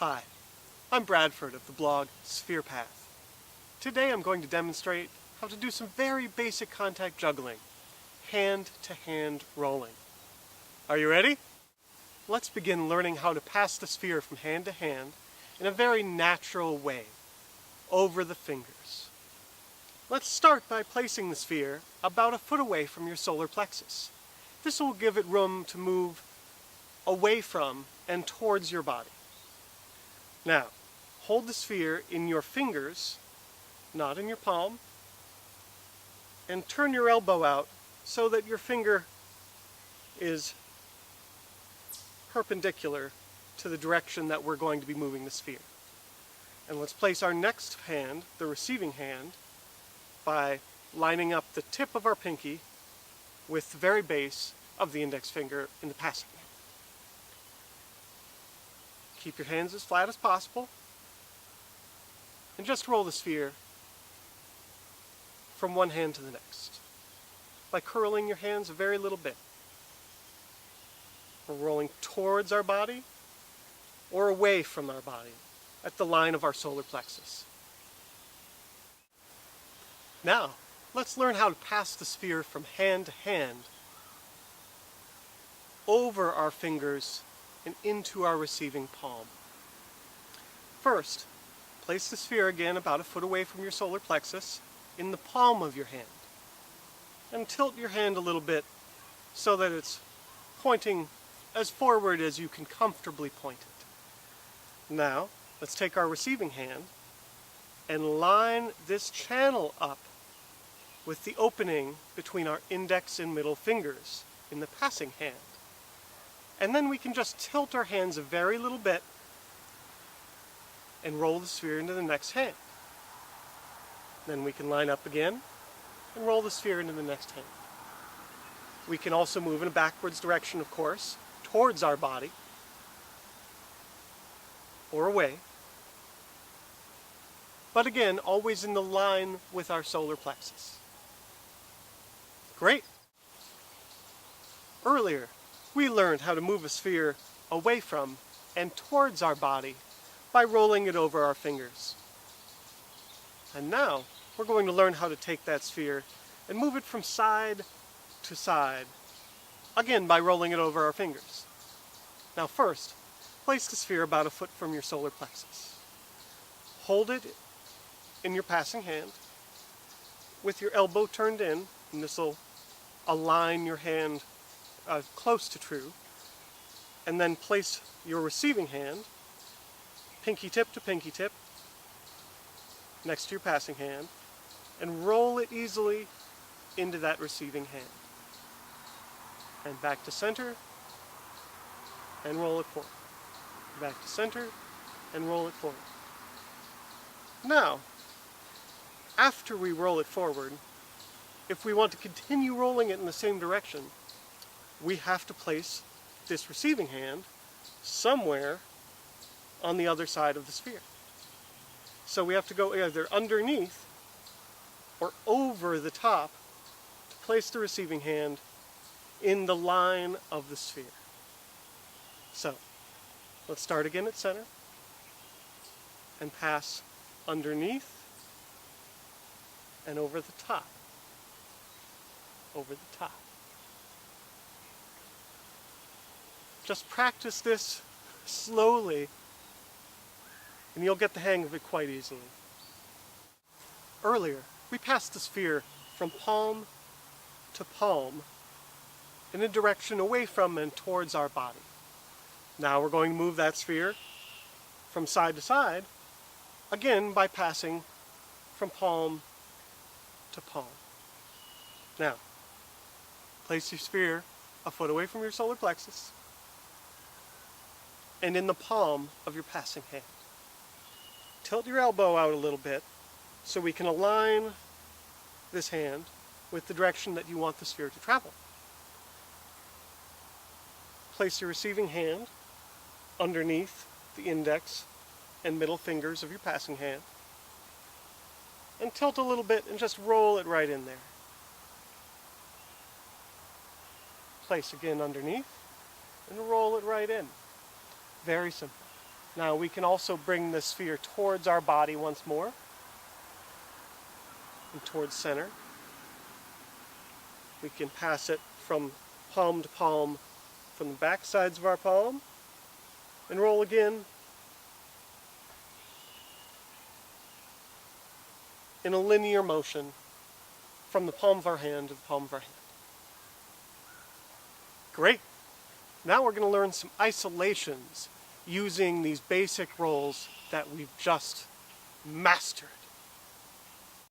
Hi, I'm Bradford of the blog Spherepath. Today I'm going to demonstrate how to do some very basic contact juggling, hand-to-hand rolling. Are you ready? Let's begin learning how to pass the sphere from hand to hand in a very natural way, over the fingers. Let's start by placing the sphere about a foot away from your solar plexus. This will give it room to move away from and towards your body. Now, hold the sphere in your fingers, not in your palm, and turn your elbow out so that your finger is perpendicular to the direction that we're going to be moving the sphere. And let's place our next hand, the receiving hand, by lining up the tip of our pinky with the very base of the index finger in the passing hand. Keep your hands as flat as possible and just roll the sphere from one hand to the next by curling your hands a very little bit. We're rolling towards our body or away from our body at the line of our solar plexus. Now, let's learn how to pass the sphere from hand to hand over our fingers and into our receiving palm. First, place the sphere again about a foot away from your solar plexus in the palm of your hand. And tilt your hand a little bit so that it's pointing as forward as you can comfortably point it. Now, let's take our receiving hand and line this channel up with the opening between our index and middle fingers in the passing hand. And then we can just tilt our hands a very little bit and roll the sphere into the next hand. Then we can line up again and roll the sphere into the next hand. We can also move in a backwards direction, of course, towards our body or away. But again, always in the line with our solar plexus. Great! Earlier, we learned how to move a sphere away from and towards our body by rolling it over our fingers. And now we're going to learn how to take that sphere and move it from side to side, again by rolling it over our fingers. Now first, place the sphere about a foot from your solar plexus. Hold it in your passing hand with your elbow turned in, and this will align your hand close to true, and then place your receiving hand, pinky tip to pinky tip, next to your passing hand, and roll it easily into that receiving hand. And back to center, and roll it forward. Back to center, and roll it forward. Now, after we roll it forward, if we want to continue rolling it in the same direction, we have to place this receiving hand somewhere on the other side of the sphere. So we have to go either underneath or over the top to place the receiving hand in the line of the sphere. So, let's start again at center and pass underneath and over the top. Over the top. Just practice this slowly and you'll get the hang of it quite easily. Earlier, we passed the sphere from palm to palm in a direction away from and towards our body. Now we're going to move that sphere from side to side, again by passing from palm to palm. Now, place your sphere a foot away from your solar plexus and in the palm of your passing hand. Tilt your elbow out a little bit so we can align this hand with the direction that you want the sphere to travel. Place your receiving hand underneath the index and middle fingers of your passing hand and tilt a little bit and just roll it right in there. Place again underneath and roll it right in. Very simple. Now we can also bring the sphere towards our body once more, and towards center. We can pass it from palm to palm from the back sides of our palm, and roll again in a linear motion from the palm of our hand to the palm of our hand. Great! Now we're going to learn some isolations using these basic rolls that we've just mastered.